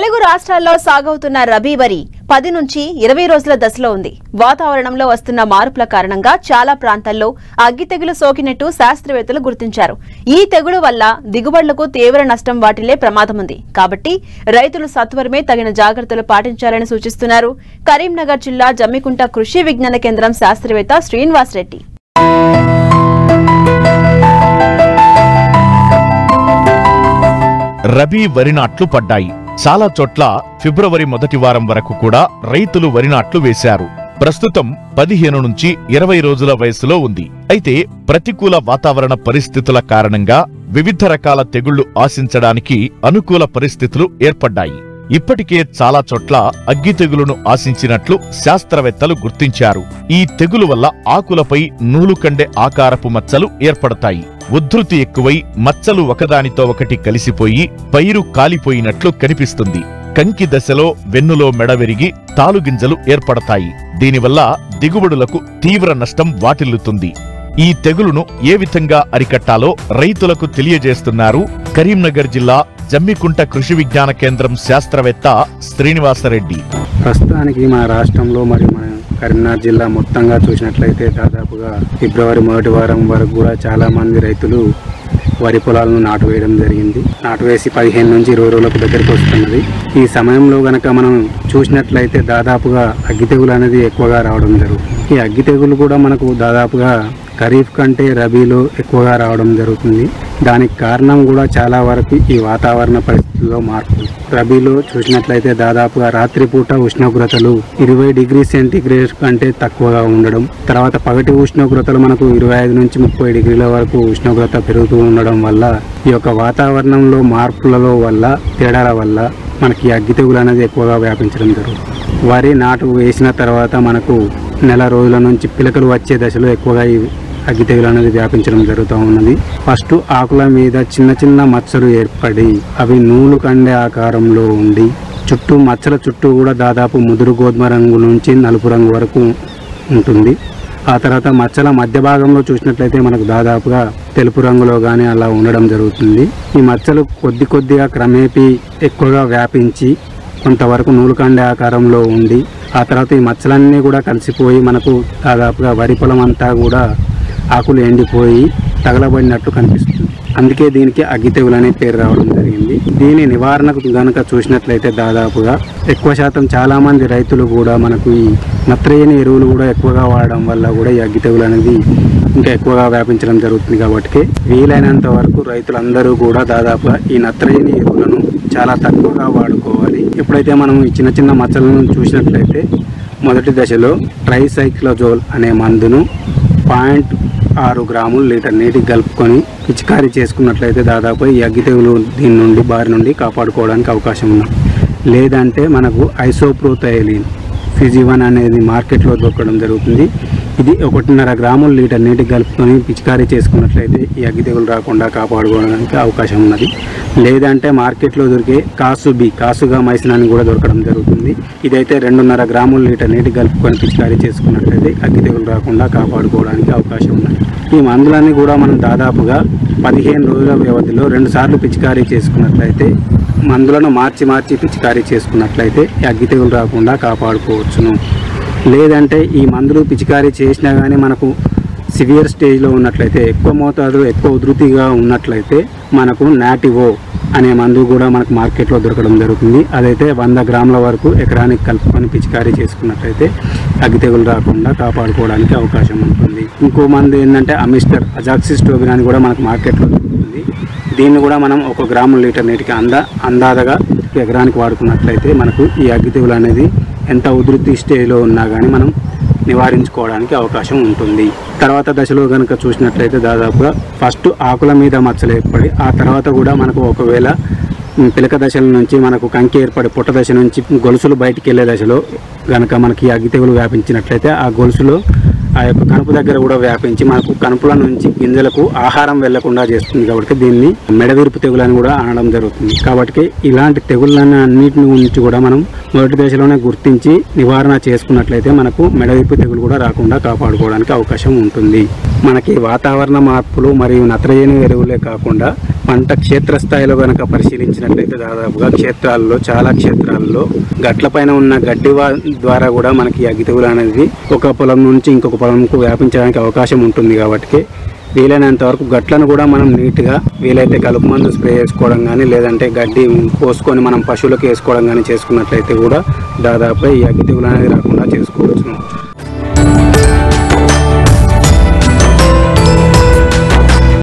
తెలుగు రాష్ట్రాల్లో సాగవుతున్న రబీ వరి 10 నుంచి 20 రోజుల దశలో ఉంది. వాతావరణంలో వస్తున్న మార్పుల కారణంగా చాలా ప్రాంతాల్లో అగ్గి తెగులు సోకినట్టు శాస్త్రవేత్తలు గుర్తించారు. ఈ తెగులు వల్ల దిగుబడులకు తీవ్ర నష్టం వాటిల్లే ప్రమాదం ఉంది. కాబట్టి రైతులు సత్వరమే తగిన జాగ్రత్తలు పాటించాలని సూచిస్తున్నారు కరీంనగర్ జిల్లా జమ్మికుంట కృషి విజ్ఞాన కేంద్రం శాస్త్రవేత్త శ్రీనివాస్ రెడ్డి. రబీ వరి నాట్లు పడ్డాయి. చాలా చోట్ల ఫిబ్రవరి మొదటి వారం వరకు కూడా రైతులు వరి నాట్లు వేశారు. ప్రస్తుతం 15 నుంచి 20 రోజుల వయసులో ఉంది. అయితే ప్రతికూల వాతావరణ పరిస్థితుల కారణంగా వివిధ రకాల తెగుళ్లు ఆశించడానికి అనుకూల పరిస్థితులు ఏర్పడ్డాయి. ఇప్పటికే చాలా చోట్ల అగ్గి తెగులును ఆశించినట్లు శాస్త్రవేత్తలు గుర్తించారు. ఈ తెగులు వల్ల ఆకులపై నూలుకండె ఆకారపు మచ్చలు ఏర్పడతాయి. ఉధృతి ఎక్కువై మచ్చలు ఒకదానితో ఒకటి కలిసిపోయి పైరు కాలిపోయినట్లు కనిపిస్తుంది. కంకి దశలో వెన్నులో మెడ విరిగి తాలుగింజలు ఏర్పడతాయి. దీనివల్ల దిగుబడులకు తీవ్ర నష్టం వాటిల్లుతుంది. ఈ తెగులును ఏ విధంగా అరికట్టాలో రైతులకు తెలియజేస్తున్నారు కరీంనగర్ జిల్లా జమ్మికుంట కృషి విజ్ఞాన కేంద్రం శాస్త్రవేత్త శ్రీనివాసరెడ్డి. ప్రస్తుతానికి మన రాష్ట్రంలో మరియు మన కరీంనగర్ జిల్లా మొత్తంగా చూసినట్లయితే దాదాపుగా ఫిబ్రవరి మొదటి వారం వరకు కూడా చాలా మంది రైతులు వరి పొలాలను నాటు వేయడం జరిగింది. నాటు వేసి 15 నుంచి 20 రోజులకు దగ్గరకు వస్తున్నది. ఈ సమయంలో గనక మనం చూసినట్లయితే దాదాపుగా అగ్గి తెగులు అనేది ఎక్కువగా రావడం జరుగుతుంది. ఈ అగ్గి తెగులు కూడా మనకు దాదాపుగా ఖరీఫ్ కంటే రబీలో ఎక్కువగా రావడం జరుగుతుంది. దానికి కారణం కూడా చాలా వరకు ఈ వాతావరణ పరిస్థితుల్లో మార్పు. రబీలో చూసినట్లయితే దాదాపుగా రాత్రిపూట ఉష్ణోగ్రతలు 20 డిగ్రీ సెంటీగ్రేడ్ కంటే తక్కువగా ఉండడం, తర్వాత పగటి ఉష్ణోగ్రతలు మనకు 25 నుంచి 30 డిగ్రీల వరకు ఉష్ణోగ్రత పెరుగుతూ ఉండడం వల్ల ఈ యొక్క వాతావరణంలో మార్పులలో వల్ల తేడాల వల్ల మనకి అగ్గి తెగులు అనేది ఎక్కువగా వ్యాపించడం జరుగుతుంది. వరి నాటు వేసిన తర్వాత మనకు నెల రోజుల నుంచి పిలకలు వచ్చే దశలో ఎక్కువగా ఈ అగ్గి తెగులు అనేది వ్యాపించడం జరుగుతూ ఉన్నది. ఫస్ట్ ఆకుల మీద చిన్న చిన్న మచ్చలు ఏర్పడి అవి నూలు కండే ఆకారంలో ఉండి మచ్చల చుట్టూ కూడా దాదాపు ముదురు గోధుమ రంగు నుంచి నలుపు రంగు వరకు ఉంటుంది. ఆ తర్వాత మచ్చల మధ్య భాగంలో చూసినట్లయితే మనకు దాదాపుగా తెలుపు రంగులో కానీ అలా ఉండడం జరుగుతుంది. ఈ మచ్చలు కొద్దిగా క్రమేపీ ఎక్కువగా వ్యాపించి కొంతవరకు నూలుకండే ఆకారంలో ఉండి ఆ తర్వాత ఈ మచ్చలన్నీ కూడా కలిసిపోయి మనకు దాదాపుగా వరి పొలం అంతా కూడా ఆకులు ఎండిపోయి తగలబడినట్టు కనిపిస్తుంది. అందుకే దీనికి అగ్గి తెగులు అనే పేరు రావడం జరిగింది. దీని నివారణకు గనక చూసినట్లయితే దాదాపుగా ఎక్కువ శాతం చాలా మంది రైతులు కూడా మనకు ఈ నత్రజని ఎరువులు కూడా ఎక్కువగా వాడడం వల్ల కూడా ఈ అగ్గి తెగులు అనేది ఇంకా ఎక్కువగా వ్యాపించడం జరుగుతుంది. కాబట్టి వీలైనంత వరకు రైతులందరూ కూడా దాదాపుగా ఈ నత్రజని ఎరువులను చాలా తక్కువగా వాడుకోవాలి. ఎప్పుడైతే మనం ఈ చిన్న చిన్న మచ్చలను చూసినట్లయితే మొదటి దశలో ట్రైసైక్లోజోల్ అనే మందును 0.6 గ్రాములు లీటర్ నీటికి కలుపుకొని పిచికారీ చేసుకున్నట్లయితే దాదాపు ఈ అగ్గి తెగులు దీని నుండి బారి నుండి కాపాడుకోవడానికి అవకాశం ఉంది. లేదంటే మనకు ఐసోప్రోథైలిన్ ఫిజివన్ అనేది మార్కెట్లో దొరకడం జరుగుతుంది. ఇది 1.5 గ్రాములు లీటర్ నీటికి కలుపుకొని పిచికారీ చేసుకున్నట్లయితే ఈ అగ్గి తెగులు రాకుండా కాపాడుకోవడానికి అవకాశం ఉన్నది. లేదంటే మార్కెట్లో దొరికే కాసుగా మైసిన్ అని కూడా దొరకడం జరుగుతుంది. ఇదైతే 2.5 గ్రాములు లీటర్ నీటికి కలుపుకొని పిచికారీ చేసుకున్నట్లయితే అగ్గి తెగులు రాకుండా కాపాడుకోవడానికి అవకాశం ఉన్నది. ఈ మందులన్నీ కూడా మనం దాదాపుగా 15 రోజుల వ్యవధిలో 2 సార్లు పిచికారీ చేసుకున్నట్లయితే మందులను మార్చి పిచికారీ చేసుకున్నట్లయితే అగ్గి తెగులు రాకుండా కాపాడుకోవచ్చును. లేదంటే ఈ మందులు పిచికారీ చేసినా కానీ మనకు సివియర్ స్టేజ్లో ఉన్నట్లయితే ఎక్కువ మోతాదులో ఎక్కువ ఉధృతిగా ఉన్నట్లయితే మనకు నాటివో అనే మందు కూడా మనకు మార్కెట్లో దొరకడం జరుగుతుంది. అదైతే 100 గ్రాముల వరకు ఎకరానికి కలుపుకొని పిచికారీ చేసుకున్నట్లయితే అగ్గి తెగులు రాకుండా కాపాడుకోవడానికి అవకాశం ఉంటుంది. ఇంకో మందు ఏంటంటే అజాక్సిస్ట్రోబిన్ అని కూడా మనకు మార్కెట్లో దొరుకుతుంది. దీన్ని కూడా మనం 1 గ్రాము లీటర్ నీటికి అందాదగా ఎకరానికి వాడుకున్నట్లయితే మనకు ఈ అగ్గి తెగులు అనేది ఎంత ఉధృతి స్టేజ్లో ఉన్నా కానీ మనం నివారించుకోవడానికి అవకాశం ఉంటుంది. తర్వాత దశలో కనుక చూసినట్లయితే దాదాపుగా ఫస్ట్ ఆకుల మీద మచ్చలు ఏర్పడి ఆ తర్వాత కూడా మనకు ఒకవేళ పిలక దశల నుంచి మనకు కంకి ఏర్పడి పుట్ట దశ నుంచి గొలుసులు బయటికి వెళ్ళే దశలో కనుక మనకి అగ్గి తెగులు వ్యాపించినట్లయితే ఆ గొలుసులో ఆ యొక్క కనుపు దగ్గర కూడా వ్యాపించి మనకు కనుపుల నుంచి గింజలకు ఆహారం వెళ్లకుండా చేస్తుంది. కాబట్టి దీన్ని మెడవిరుపు తెగులు అని కూడా అనడం జరుగుతుంది. కాబట్టి ఇలాంటి తెగుళ్ళని అన్నింటి నుంచి కూడా మనం మొదటి దశలోనే గుర్తించి నివారణ చేసుకున్నట్లయితే మనకు మెడవిరుపు తెగులు కూడా రాకుండా కాపాడుకోవడానికి అవకాశం ఉంటుంది. మనకి వాతావరణ మార్పులు మరియు నత్రజని ఎరువులే కాకుండా పంట క్షేత్రస్థాయిలో కనుక పరిశీలించినట్లయితే దాదాపుగా చాలా క్షేత్రాల్లో గట్ల పైన ఉన్న గడ్డి ద్వారా కూడా మనకి అగ్గి తెగులు అనేది ఒక పొలం నుంచి ఇంకొక పొలంకు వ్యాపించడానికి అవకాశం ఉంటుంది. కాబట్టి వీలైనంత వరకు గట్లను కూడా మనం నీట్గా వీలైతే కలుపు మందు స్ప్రే చేసుకోవడం కానీ లేదంటే గడ్డి పోసుకొని మనం పశువులకు వేసుకోవడం కానీ చేసుకున్నట్లయితే కూడా దాదాపుగా ఈ అగ్గి తెగులు అనేది రాకుండా చేసుకోవచ్చు.